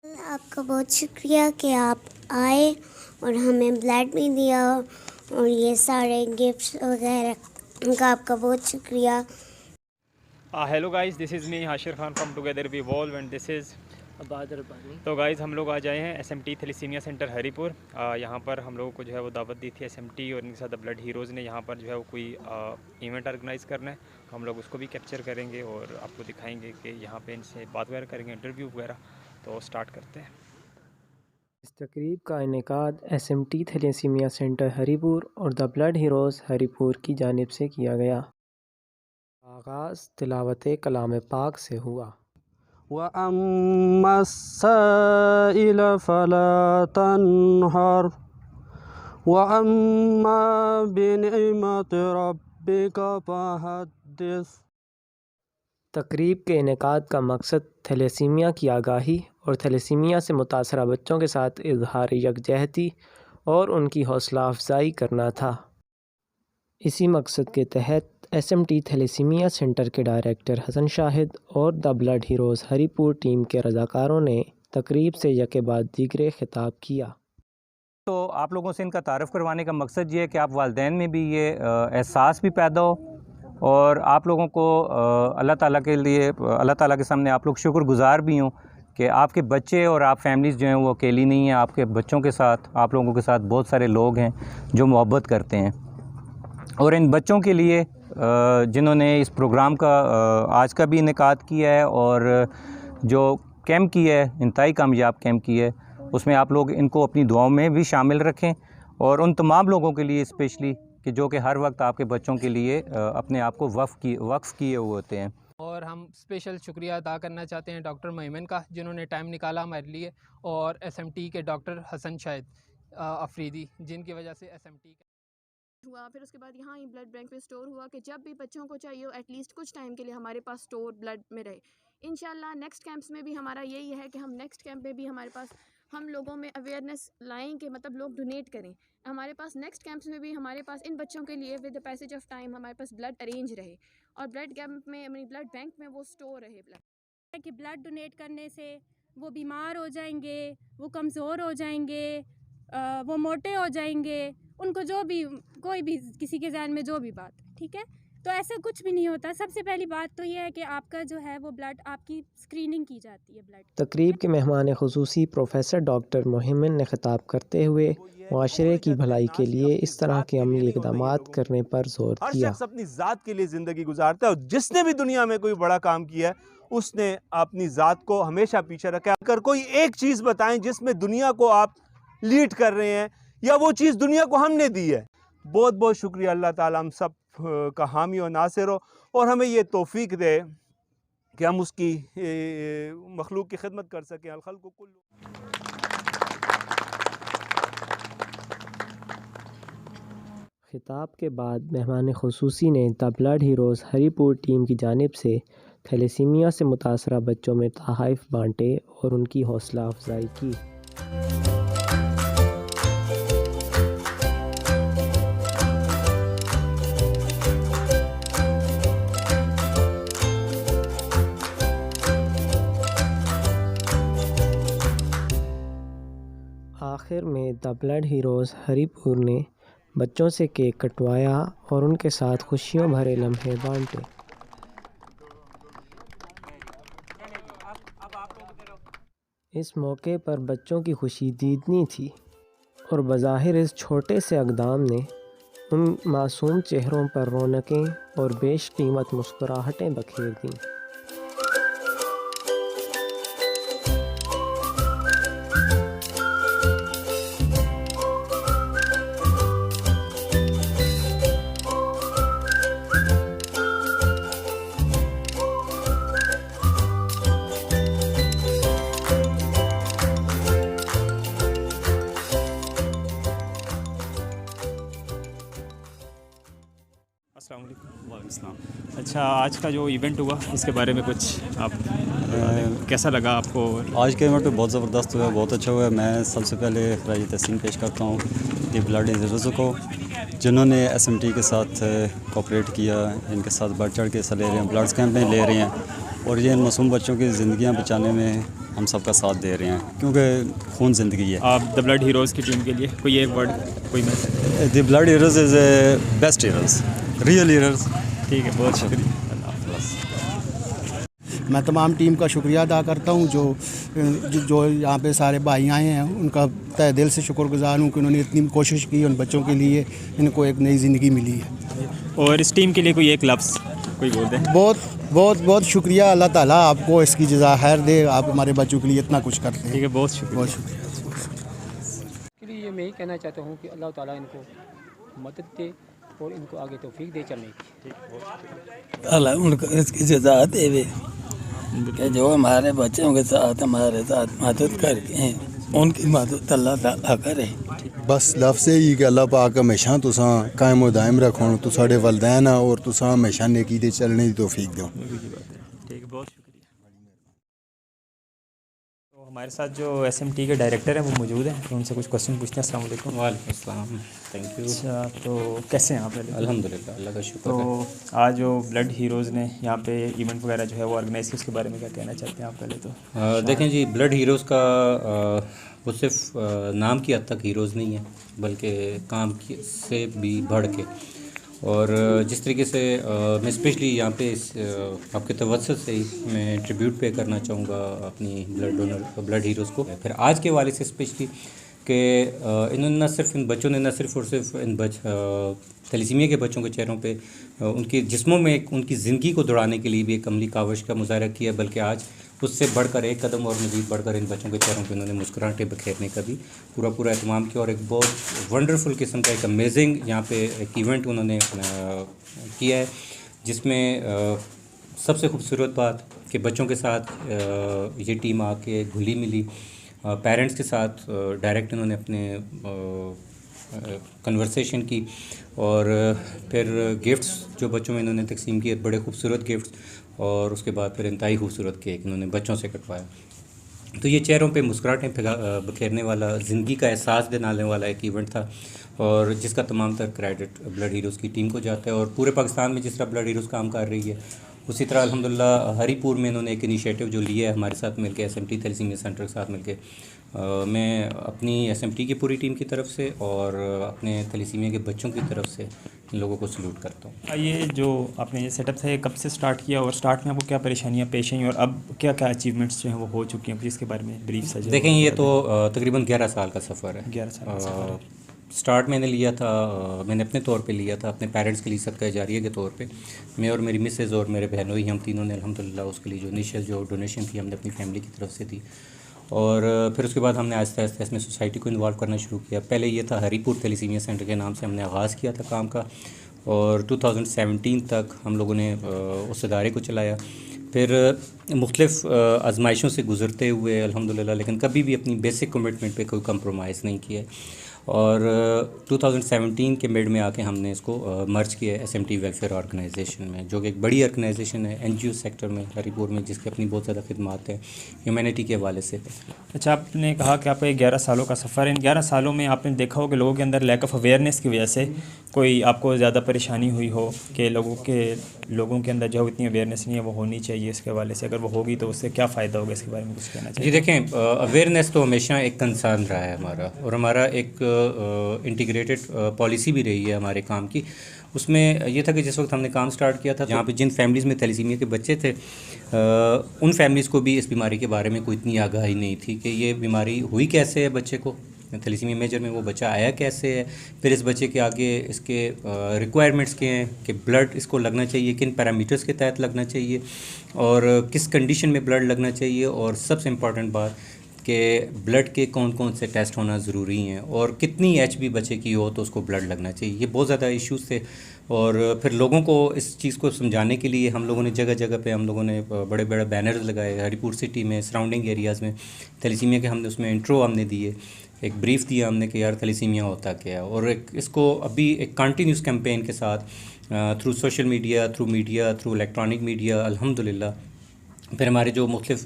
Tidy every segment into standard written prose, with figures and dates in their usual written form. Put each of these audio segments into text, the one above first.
आपका बहुत शुक्रिया कि आप आए और हमें ब्लड भी दिया और ये सारे गिफ्ट्स वगैरह का आपका बहुत शुक्रिया। Hello guys, this is me Hashir Khan from together we evolve and this is Abad Rabbani. तो गाइस हम लोग आज आए हैं एसएमटी थैलेसीमिया सेंटर हरीपुर। यहाँ पर हम लोगों को जो है वो दावत दी थी एसएमटी और इनके साथ ब्लड हीरोज़ ने। यहाँ पर जो है वो कोई इवेंट ऑर्गेनाइज़ करना है, हम लोग उसको भी कैप्चर करेंगे और आपको दिखाएंगे कि यहाँ पे इनसे बात वगैरह करेंगे, इंटरव्यू वगैरह। तो स्टार्ट करते हैं। इस तकरीब का इनेकाद एसएमटी थैलेसीमिया सेंटर हरीपुर और द ब्लड हीरोज़ हरीपुर की जानिब से किया गया। आगाज़ तिलावत कलाम पाक से हुआ। वअम्मा अस्साइल फला तन्हर वअम्मा बिनिअमति रब्बिका फहद्दिस। तकरीब के इनेकाद का मकसद थैलेसीमिया की आगाही और थैलेसीमिया से मुतासरा बच्चों के साथ इजहार यकजहती और उनकी हौसला अफजाई करना था। इसी मकसद के तहत एसएमटी थैलेसीमिया सेंटर के डायरेक्टर हसन शाहिद और the blood heroes Haripur team के रज़ाकारों ने तकरीब से यके बाद दीगरे खिताब किया। तो आप लोगों से इनका तारुफ़ करवाने का मकसद ये है कि आप वालिदैन में भी ये एहसास भी पैदा हो और आप लोगों को अल्लाह ताला के लिए, अल्लाह ताला के सामने आप लोग शुक्रगुज़ार भी हों कि आपके बच्चे और आप फैमिलीज़ जो हैं वो अकेली नहीं हैं। आपके बच्चों के साथ, आप लोगों के साथ बहुत सारे लोग हैं जो मोहब्बत करते हैं। और इन बच्चों के लिए जिन्होंने इस प्रोग्राम का आज का भी इनेकाद किया है और जो कैंप किया है, इंतहाई कामयाब कैंप किया है, उसमें आप लोग इनको अपनी दुआओं में भी शामिल रखें। और उन तमाम लोगों के लिए स्पेशली कि जो कि हर वक्त आपके बच्चों के लिए अपने आप को वक्फ किए हुए होते हैं। और हम स्पेशल शुक्रिया अदा करना चाहते हैं डॉक्टर मोमिन का, जिन्होंने टाइम निकाला हमारे लिए, और एसएमटी के डॉक्टर हसन शाहिद अफरीदी, जिनकी वजह से एसएमटी हुआ। फिर उसके बाद यहाँ ही ब्लड बैंक में स्टोर हुआ कि जब भी बच्चों को चाहिए हो एटलीस्ट कुछ टाइम के लिए हमारे पास स्टोर ब्लड में रहे। इंशाल्लाह नेक्स्ट कैंप्स में भी हमारा यही है कि हम नेक्स्ट कैंप में भी हमारे पास हम लोगों में अवेयरनेस लाएं कि मतलब लोग डोनेट करें। हमारे पास नेक्स्ट कैंप्स में भी हमारे पास इन बच्चों के लिए with the passage of time हमारे पास ब्लड अरेंज रहे और ब्लड कैंप में, अपनी ब्लड बैंक में वो स्टोर रहे ब्लड। कि ब्लड डोनेट करने से वो बीमार हो जाएंगे, वो कमज़ोर हो जाएंगे, वो मोटे हो जाएंगे, उनको जो भी कोई भी किसी के ज़हन में जो भी बात, ठीक है, तो ऐसा कुछ भी नहीं होता। सबसे पहली बात तो ये है कि आपका जो है वो ब्लड, आपकी स्क्रीनिंग की जाती है ब्लड। तकरीब के मेहमान खुसूसी प्रोफेसर डॉक्टर मोमिन ने खिताब करते हुए मुआशरे की भलाई के लिए इस तरह के अमली इक़दामात करने पर जोर दिया। हर शख्स अपनी ज़ात के लिए ज़िंदगी गुजारता है और जिसने भी दुनिया में कोई बड़ा काम किया है उसने अपनी ज़ात को हमेशा पीछे रखा है। अगर कोई एक चीज़ बताएं जिसमें दुनिया को आप लीड कर रहे हैं या वो चीज़ दुनिया को हमने दी है, बहुत बहुत शुक्रिया। अल्लाह ताला हम सब का हामी और नासिर हो और हमें ये तौफीक दे कि हम उसकी मखलूक की खिदमत कर सकें। अल खल्क़ु कुल्लुहुम। खिताब के बाद मेहमान खुसूसी ने the blood heroes Haripur team की जानिब से थैलेसीमिया से मुतासरा बच्चों में तोहफ़े बांटे और उनकी हौसला अफजाई की। आखिर में द ब्लड हीरोज़ हरीपुर ने बच्चों से केक कटवाया और उनके साथ खुशियों भरे लम्हे बांटे। इस मौके पर बच्चों की खुशी दीदनी थी और बज़ाहिर इस छोटे से अक़दाम ने उन मासूम चेहरों पर रौनकें और बेशकीमत मुस्कुराहटें बखेर दीं। अस्सलाम वालेकुम। अच्छा, आज का जो इवेंट हुआ इसके बारे में कुछ आप कैसा लगा आपको? आज के इवेंट बहुत ज़बरदस्त हुआ, बहुत अच्छा हुआ। मैं सबसे पहले खराज तहसीन पेश करता हूँ द ब्लड हीरोज़ को, जिन्होंने एसएमटी के साथ कोऑपरेट किया, इनके साथ बढ़ चढ़ के हिस्सा ले रहे हैं, ब्लड कैंप में ले रहे हैं और ये इन मासूम बच्चों की ज़िंदगियाँ बचाने में हम सबका साथ दे रहे हैं, क्योंकि खून ज़िंदगी है। आप द ब्लड हीरोज़ की टीम के लिए कोई एक वर्ड, कोई message? The blood heroes is a best heroes, real heroes. ठीक है, बहुत शुक्रिया। मैं तमाम टीम का शुक्रिया अदा करता हूँ जो यहाँ पे सारे भाई आए हैं, उनका तहे दिल से शुक्रगुजार हूँ कि उन्होंने इतनी कोशिश की उन बच्चों के लिए, इनको एक नई ज़िंदगी मिली है। और इस टीम के लिए कोई एक लफ्ज़ कोई बोल दें? बहुत शुक्रिया। अल्लाह ताला आपको इसकी जज़ा खैर दे, आप हमारे बच्चों के लिए इतना कुछ करते हैं। ठीक है, बहुत शुक्रिया। के लिए मैं ही कहना चाहता हूँ कि अल्लाह ताला इनको मदद दे और इनको आगे तौफीक दे चलने की। अल्लाह उनको इसकी जज़ा देवे कि जो हमारे बच्चों के साथ हमारे साथ मदद करके उनकी मदद अल्लाह ताला करे। बस लफ्ज़ ही कि अल्लाह पाक हमेशा तुसां कायम व दायम रखो, तुसाडे वलदैन और तुसां हमेशा नेकी दे चलने की तौफीक दो। ठीक है, बहुत शुक्रिया। तो हमारे साथ जो SMT के डायरेक्टर हैं वो मौजूद हैं, तो उनसे कुछ क्वेश्चन पूछते हैं। अस्सलाम वालेकुम। वालेकुम अस्सलाम, थैंक यू। अच्छा, तो कैसे हैं आप? अल्हम्दुलिल्लाह, अल्लाह का शुक्र है। तो आज जो ब्लड हीरोज़ ने यहाँ पे इवेंट वगैरह जो है वो ऑर्गेनाइज किया, उसके बारे में क्या कहना चाहते हैं आप पहले तो? देखें जी, ब्लड हीरोज़ का वो सिर्फ नाम की हद तक हीरोज़ नहीं है, बल्कि काम से भी बढ़ के, और जिस तरीके से मैं स्पेशली यहाँ पे आपके तवज्जुह से ही मैं ट्रिब्यूट पे करना चाहूँगा अपनी ब्लड हीरोज़ को। फिर आज के वाले से स्पेशली कि इन्होंने न सिर्फ इन बच्चों ने न सिर्फ और सिर्फ इन थैलेसीमिया के बच्चों के चेहरों पे उनके जिस्मों में उनकी ज़िंदगी को दौड़ाने के लिए भी एक अमली कावश का मुजाहरा किया, बल्कि आज उससे बढ़कर एक कदम और मज़ीद बढ़कर इन बच्चों के चेहरों पे उन्होंने मुस्कुराहटें बखेरने का भी पूरा एहतमाम किया, और एक बहुत वंडरफुल किस्म का एक अमेजिंग यहाँ पे एक इवेंट उन्होंने किया है, जिसमें सबसे खूबसूरत बात कि बच्चों के साथ ये टीम आके घुली मिली, पेरेंट्स के साथ डायरेक्ट इन्होंने अपने कन्वर्सेशन की, और फिर गिफ्ट्स जो बच्चों में इन्होंने तकसीम किए, बड़े खूबसूरत गिफ्ट्स, और उसके बाद फिर इंतहाई खूबसूरत केक इन्होंने बच्चों से कटवाया। तो ये चेहरों पे मुस्कुराहटें बखेरने वाला, ज़िंदगी का एहसास दिलाने वाला एक इवेंट था, और जिसका तमाम तर क्रेडिट ब्लड हीरोज़ की टीम को जाता है। और पूरे पाकिस्तान में जिस तरह ब्लड हीरोज़ काम कर रही है, उसी तरह अल्हम्दुलिल्लाह हरीपुर में इन्होंने एक इनिशिएटिव जो लिया है हमारे साथ मिलकर, SMT थैलेसीमिया सेंटर के साथ मिलकर, मैं अपनी SMT की पूरी टीम की तरफ से और अपने थैलेसीमिया के बच्चों की तरफ से इन लोगों को सल्यूट करता हूँ। ये जो आपने ये सेटअप था, ये कब से स्टार्ट किया, और स्टार्ट में आपको क्या परेशानियाँ पेश आई, और अब क्या क्या अचीवमेंट्स जो हैं वो हो चुकी हैं, जिसके बारे में ब्रीफ सा? देखें, ये तो तकरीबन 11 साल का सफ़र है। 11 साल का सफ़र है। स्टार्ट मैंने लिया था, मैंने अपने तौर पे लिया था, अपने पेरेंट्स के लिए सदका जारिया के तौर पे। मैं और मेरी मिसेज़ और मेरे बहनोई, हम तीनों ने अल्हम्दुलिल्लाह उसके लिए जो इनिशियल जो डोनेशन थी हमने अपनी फैमिली की तरफ से दी, और फिर उसके बाद हमने आहिस्ता आहिस्ता इसमें सोसाइटी को इन्वॉल्व करना शुरू किया। पहले ये था हरीपुर थैलेसीमिया सेंटर के नाम से हमने आगाज़ किया था काम का, और 2017 तक हम लोगों ने उस इदारे को चलाया। फिर मुख्तलिफ़ आजमाइशों से गुज़रते हुए अल्हम्दुलिल्लाह, लेकिन कभी भी अपनी बेसिक कमिटमेंट पे कोई कंप्रोमाइज़ नहीं किया, और 2017 के मिड में आके हमने इसको मर्ज किया है SMT वेलफेयर ऑर्गेनाइजेशन में, जो कि एक बड़ी ऑर्गेनाइजेशन है NGO सेक्टर में हरीपुर में, जिसकी अपनी बहुत ज़्यादा खिदमात है ह्यूमैनिटी के हवाले से। अच्छा, आपने कहा कि आपका 11 सालों का सफ़र है। इन 11 सालों में आपने देखा हो कि लोगों के अंदर लैक ऑफ अवेयरनेस की वजह से कोई आपको ज़्यादा परेशानी हुई हो, कि लोगों के अंदर जो इतनी अवेयरनेस नहीं है वो होनी चाहिए, इसके हवाले से अगर वो होगी तो उससे क्या फ़ायदा होगा, इसके बारे में कुछ कहना चाहिए? जी देखें, अवेयरनेस तो हमेशा एक कंसर्न रहा है हमारा, और हमारा एक इंटीग्रेटेड पॉलिसी भी रही है हमारे काम की। उसमें यह था कि जिस वक्त हमने काम स्टार्ट किया था, जहाँ पे जिन फैमिलीज़ में थैलेसीमिया के बच्चे थे, उन फैमिलीज़ को भी इस बीमारी के बारे में कोई इतनी आगाही नहीं थी कि ये बीमारी हुई कैसे है बच्चे को, थैलेसीमिया मेजर में वो बच्चा आया कैसे है, फिर इस बच्चे के आगे इसके रिक्वायरमेंट्स क्या हैं कि ब्लड इसको लगना चाहिए, किन पैरामीटर्स के तहत लगना चाहिए, और किस कंडीशन में ब्लड लगना चाहिए, और सबसे इम्पॉर्टेंट बात कि ब्लड के कौन कौन से टेस्ट होना ज़रूरी हैं, और कितनी HB बच्चे की हो तो उसको ब्लड लगना चाहिए। ये बहुत ज़्यादा इश्यूज़ थे, और फिर लोगों को इस चीज़ को समझाने के लिए हम लोगों ने जगह जगह पे हम लोगों ने बड़े बड़े बैनर्स लगाए हरीपुर सिटी में, सराउंडिंग एरियाज़ में थैलेसीमिया के। हमने उसमें इंट्रो हमने दिए, एक ब्रीफ दिया हमने कि यार थैलेसीमिया होता क्या है, और एक इसको अभी एक कंटिन्यूस कैंपेन के साथ through social media, through electronic media अल्हम्दुलिल्लाह फिर हमारे जो मुख्तलिफ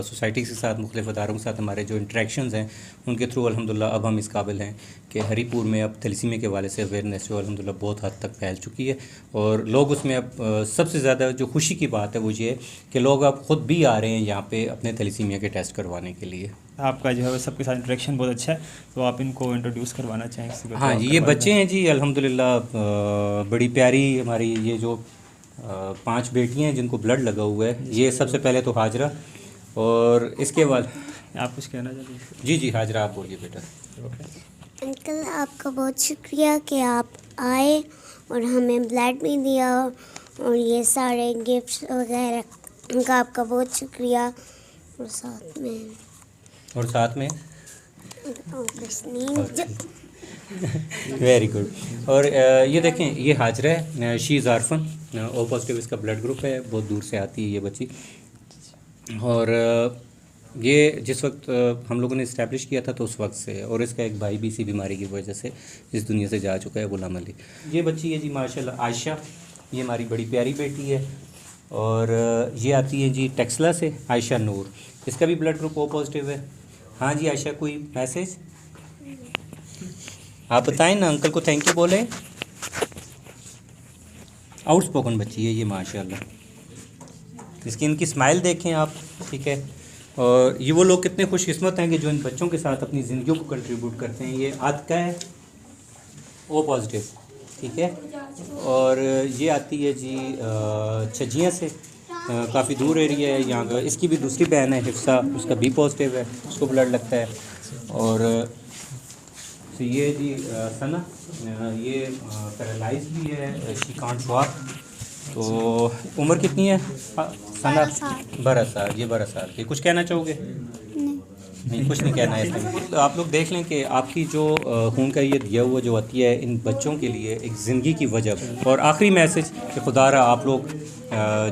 सोसाइटीज़ के साथ, मुख्तलिफ अदारों के साथ हमारे जो इंटरेक्शंस हैं, उनके थ्रू अल्हम्दुलिल्लाह अब हम इस काबिल हैं कि हरीपुर में अब थैलेसीमिया के हवाले से अवेयरनेस जो अल्हम्दुलिल्लाह बहुत हद तक फैल चुकी है। और लोग उसमें अब सबसे ज़्यादा जो खुशी की बात है वो ये है कि लोग अब ख़ुद भी आ रहे हैं यहाँ पे अपने थैलेसीमिया के टेस्ट करवाने के लिए। आपका जो है सबके साथ इंटरेक्शन बहुत अच्छा है, तो आप इनको इंट्रोड्यूस करवाना चाहेंगे? हाँ जी, ये बच्चे हैं जी अल्हम्दुलिल्लाह, बड़ी प्यारी हमारी ये जो 5 बेटियां हैं जिनको ब्लड लगा हुआ है। ये सबसे पहले तो हाजरा, और इसके बाद आप कुछ कहना चाहते हैं? जी जी हाजरा, आप बोलिए बेटा। अंकल आपका बहुत शुक्रिया कि आप आए और हमें ब्लड भी दिया और ये सारे गिफ्ट्स वगैरह का आपका बहुत शुक्रिया। और साथ में वेरी गुड। और ये देखें, ये हाजरा है, शी इज़ आरफन, ओ पॉजिटिव इसका ब्लड ग्रुप है, बहुत दूर से आती है ये बच्ची। और ये जिस वक्त हम लोगों ने इस्टेब्लिश किया था तो उस वक्त से, और इसका एक भाई भी इसी बीमारी की वजह से इस दुनिया से जा चुका है, गुलाम अली। ये बच्ची है जी माशाल्लाह आयशा, ये हमारी बड़ी प्यारी बेटी है। और ये आती है जी टेक्सला से, आयशा नूर, इसका भी ब्लड ग्रुप ओ पॉजिटिव है। हाँ जी आयशा, कोई मैसेज आप बताएं ना, अंकल को थैंक यू बोले। आउटस्पोकन बच्ची है ये माशाल्लाह, इसकी इनकी स्माइल देखें आप, ठीक है। और ये वो लोग कितने खुशकिस्मत हैं कि जो इन बच्चों के साथ अपनी ज़िंदगी को कंट्रीब्यूट करते हैं। ये आतका है, ओ पॉजिटिव, ठीक है। और ये आती है जी छजियाँ से, काफ़ी दूर एरिया है यहाँ का। इसकी भी दूसरी बहन है हिफ्सा, उसका बी पॉजिटिव है, उसको ब्लड लगता है। और तो ये जी सना, ये पैरालाइज भी है, शी कांट वॉक। तो उम्र कितनी है सना? 12 साल। ये 12 साल की। कुछ कहना चाहोगे? नहीं, कुछ नहीं कहना है इसमें। तो आप लोग देख लें कि आपकी जो खून का ये दिया हुआ जो अतिया है इन बच्चों के लिए एक ज़िंदगी की वजह। और आखिरी मैसेज कि खुदारा आप लोग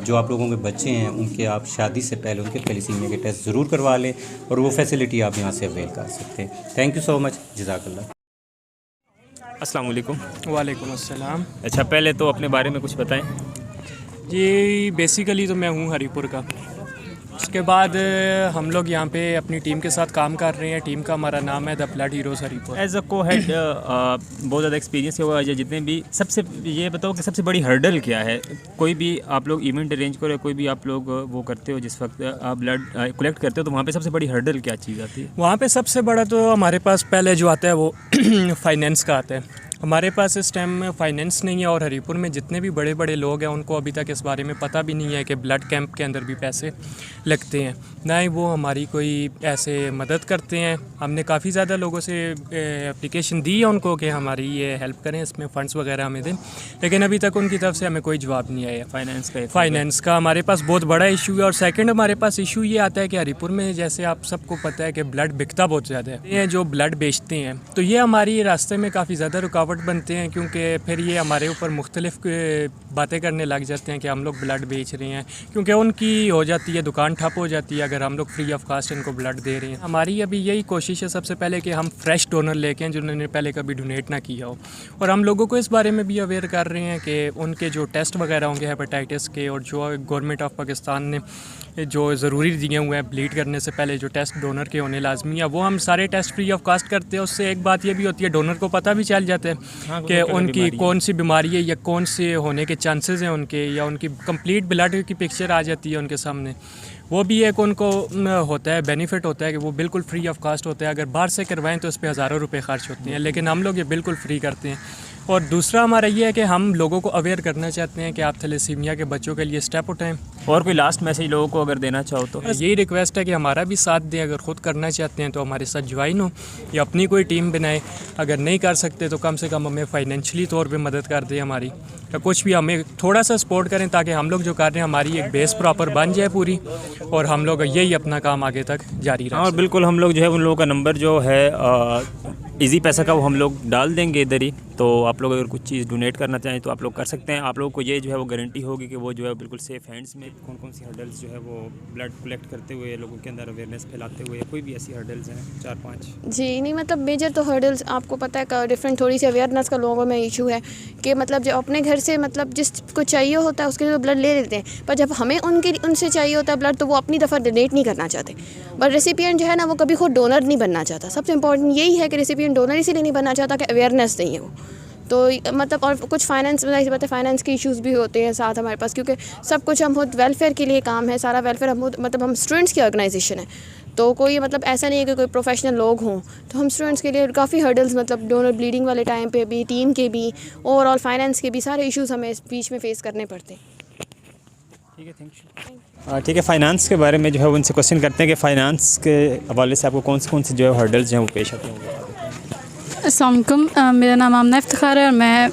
जो आप लोगों के बच्चे हैं उनके आप शादी से पहले उनके थैलेसीमिया के टेस्ट ज़रूर करवा लें, और वो फैसिलिटी आप यहाँ से अवेल कर सकते हैं। थैंक यू सो मच, जज़ाकल्लाह। अस्सलाम वालेकुम। वालेकुम अस्सलाम। अच्छा, पहले तो अपने बारे में कुछ बताएं। जी बेसिकली तो मैं हूँ हरीपुर का। उसके बाद हम लोग यहाँ पे अपनी टीम के साथ काम कर रहे हैं। टीम का हमारा नाम है the blood heroes Haripur. As a co head बहुत ज़्यादा एक्सपीरियंस हुआ है जितने भी। सबसे ये बताओ कि सबसे बड़ी हर्डल क्या है? कोई भी आप लोग इवेंट अरेंज करो, कोई भी आप लोग वो करते हो, जिस वक्त आप ब्लड कलेक्ट करते हो, तो वहाँ पे सबसे बड़ी हर्डल क्या चीज़ आती है? वहाँ पे सबसे बड़ा तो हमारे पास पहले जो आता है वो फाइनेंस का आता है। हमारे पास इस टाइम में फ़ाइनेंस नहीं है, और हरीपुर में जितने भी बड़े बड़े लोग हैं उनको अभी तक इस बारे में पता भी नहीं है कि ब्लड कैंप के अंदर भी पैसे लगते हैं, ना ही वो हमारी कोई ऐसे मदद करते हैं। हमने काफ़ी ज़्यादा लोगों से एप्लीकेशन दी है उनको कि हमारी ये हेल्प करें, इसमें फ़ंड्स वगैरह हमें दें, लेकिन अभी तक उनकी तरफ से हमें कोई जवाब नहीं आया। फ़ाइनेंस का हमारे पास बहुत बड़ा इशू है। और सेकंड हमारे पास इशू ये आता है कि हरीपुर में जैसे आप सबको पता है कि ब्लड बिकता बहुत ज़्यादा है। ये जो ब्लड बेचते हैं तो ये हमारी रास्ते में काफ़ी ज़्यादा रुकावट बनते हैं, क्योंकि फिर ये हमारे ऊपर मुख्तलिफ बातें करने लग जाते हैं कि हम लोग ब्लड बेच रहे हैं, क्योंकि उनकी हो जाती है दुकान ठप हो जाती है अगर हम लोग फ्री ऑफ कास्ट इनको ब्लड दे रहे हैं। हमारी अभी यही कोशिश है सबसे पहले कि हम फ्रेश डोनर लेके आएं जिन्होंने पहले कभी डोनेट ना किया हो, और हम लोगों को इस बारे में भी अवेयर कर रहे हैं कि उनके जो टेस्ट वगैरह होंगे हेपेटाइटिस के, और जो गवर्नमेंट ऑफ पाकिस्तान ने जो ज़रूरी दिए हुए हैं ब्लीड करने से पहले जो टेस्ट डोनर के होने लाजमी है, वो हम सारे टेस्ट फ्री ऑफ कास्ट करते हैं। उससे एक बात ये भी होती है डोनर को पता भी चल जाता है कि उनकी कौन सी बीमारी है या कौन से होने के चांसेस हैं उनके, या उनकी कंप्लीट ब्लड की पिक्चर आ जाती है उनके सामने। वो भी एक उनको होता है बेनिफिट होता है कि वो बिल्कुल फ्री ऑफ कास्ट होता है। अगर बाहर से करवाएं तो उस पर हज़ारों रुपए खर्च होते हैं, लेकिन हम लोग ये बिल्कुल फ्री करते हैं। और दूसरा हमारा ये है कि हम लोगों को अवेयर करना चाहते हैं कि आप थैलेसीमिया के बच्चों के लिए स्टेप उठाएं। और कोई लास्ट मैसेज लोगों को अगर देना चाहो तो? यही रिक्वेस्ट है कि हमारा भी साथ दें। अगर ख़ुद करना चाहते हैं तो हमारे साथ ज्वाइन हो या अपनी कोई टीम बनाए। अगर नहीं कर सकते तो कम से कम हमें फाइनेंशियली तौर पे मदद कर दें हमारी, या कुछ भी हमें थोड़ा सा सपोर्ट करें, ताकि हम लोग जो कर रहे हैं हमारी एक बेस प्रॉपर बन जाए पूरी, और हम लोग यही अपना काम आगे तक जारी रखें। और बिल्कुल हम लोग जो है उन लोगों का नंबर जो है इजी पैसा का वो हम लोग डाल देंगे इधर ही। तो आप लोग अगर कुछ चीज़ डोनेट करना चाहें तो आप लोग कर सकते हैं। आप लोगों को ये जो है वो गारंटी होगी कि वो जो है बिल्कुल सेफ़ हैंड्स में। कौन कौन सी हर्डल्स जो है वो ब्लड कलेक्ट करते हुए लोगों के अंदर अवेयरनेस फैलाते हुए, कोई भी ऐसी हर्डल्स हैं 4-5? जी नहीं, मतलब मेजर तो हर्डल्स आपको पता है डिफरेंट, थोड़ी सी अवेयरनेस का लोगों में इशू है कि मतलब जो अपने घर से मतलब जिसको चाहिए होता है उसके लिए ब्लड ले लेते हैं, पर जब हमें उनसे चाहिए होता है ब्लड तो वो अपनी दफ़ा डोनेट नहीं करना चाहते। बट रेसिपिएंट जो है ना वो कभी खुद डोनर नहीं बनना चाहता। सबसे इंपॉर्टेंट यही है कि रेसिपिएंट डोनर इसीलिए नहीं बनना चाहता कि अवेयरनेस नहीं है वो। तो मतलब और कुछ फाइनेंस बताते फाइनेंस के इश्यूज़ भी होते हैं साथ हमारे पास, क्योंकि सब कुछ हम खुद वेलफेयर के लिए काम है, सारा वेलफेयर हम मतलब हम स्टूडेंट्स की ऑर्गेनाइजेशन है, तो कोई मतलब ऐसा नहीं है कि कोई प्रोफेशनल लोग हों, तो हम स्टूडेंट्स के लिए काफ़ी हर्डल्स मतलब डोनर ब्लीडिंग वाले टाइम पे भी, टीम के भी, ओवरऑल फाइनेंस के भी सारे इश्यूज़ हमें बीच में फेस करने पड़ते हैं। ठीक है, थैंक यू। ठीक है, फ़ाइनेंस के बारे में जो है उनसे क्वेश्चन करते हैं कि फ़ाइनेंस के हवाले से आपको कौन से जो है हर्डल्स जो हैं वो पेश आते हैं। अस्सलाम वालेकुम, मेरा नाम आमना इफ्तिखार है और मैं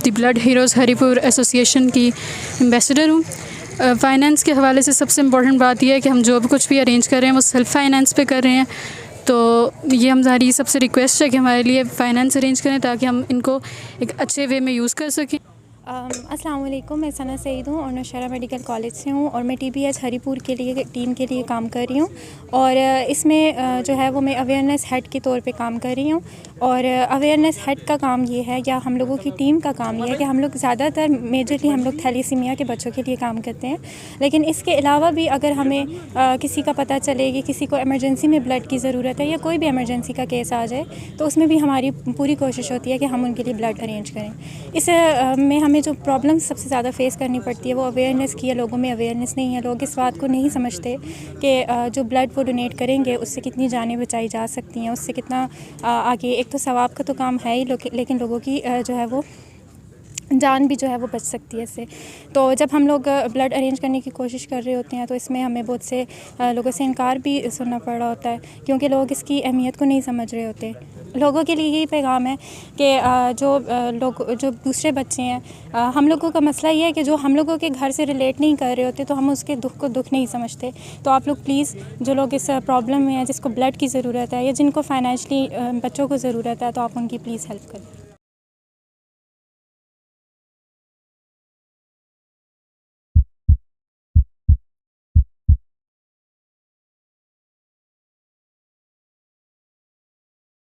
the blood heroes Haripur association की एम्बेसडर हूँ। फ़ाइनेंस के हवाले से सबसे इम्पोर्टेंट बात यह है कि हम जो भी कुछ भी अरेंज कर रहे हैं वो सेल्फ़ फाइनेंस पे कर रहे हैं, तो ये हमारी सबसे रिक्वेस्ट है कि हमारे लिए फ़ाइनेंस अरेंज करें ताकि हम इनको एक अच्छे वे में यूज़ कर सकें। अस्सलाम वालेकुम, मैं सना सईद हूँ और नौशहरा मेडिकल कॉलेज से हूँ और मैं TBH हरीपुर के लिए टीम के लिए काम कर रही हूँ और इसमें जो है वो मैं अवेयरनेस हेड के तौर पे काम कर रही हूँ। और अवेयरनेस हेड का काम ये है या हम लोगों की टीम का काम ये है कि हम लोग ज़्यादातर मेजरली हम लोग थैलीसीमिया के बच्चों के लिए काम करते हैं, लेकिन इसके अलावा भी अगर हमें किसी का पता चले कि किसी को इमरजेंसी में ब्लड की ज़रूरत है या कोई भी इमरजेंसी का केस आ जाए तो उसमें भी हमारी पूरी कोशिश होती है कि हम उनके लिए ब्लड अरेंज करें। इस में हमें जो प्रॉब्लम सबसे ज़्यादा फेस करनी पड़ती है वो अवेयरनेस की है। लोगों में अवेयरनेस नहीं है, लोग इस बात को नहीं समझते कि जो ब्लड वो डोनेट करेंगे उससे कितनी जानें बचाई जा सकती हैं, उससे कितना आगे एक तो सवाब का तो काम है ही, लेकिन लोगों की जो है वो जान भी जो है वो बच सकती है इससे। तो जब हम लोग ब्लड अरेंज करने की कोशिश कर रहे होते हैं तो इसमें हमें बहुत से लोगों से इनकार भी सुनना पड़ रहा होता है क्योंकि लोग इसकी अहमियत को नहीं समझ रहे होते। लोगों के लिए यही पैगाम है कि जो दूसरे बच्चे हैं, हम लोगों का मसला ये है कि जो हम लोगों के घर से रिलेट नहीं कर रहे होते तो हम उसके दुख को दुख नहीं समझते। तो आप लोग प्लीज़ जो लोग इस प्रॉब्लम में हैं, जिसको ब्लड की ज़रूरत है या जिनको फाइनेंशली बच्चों को ज़रूरत है, तो आप उनकी प्लीज़ हेल्प करें।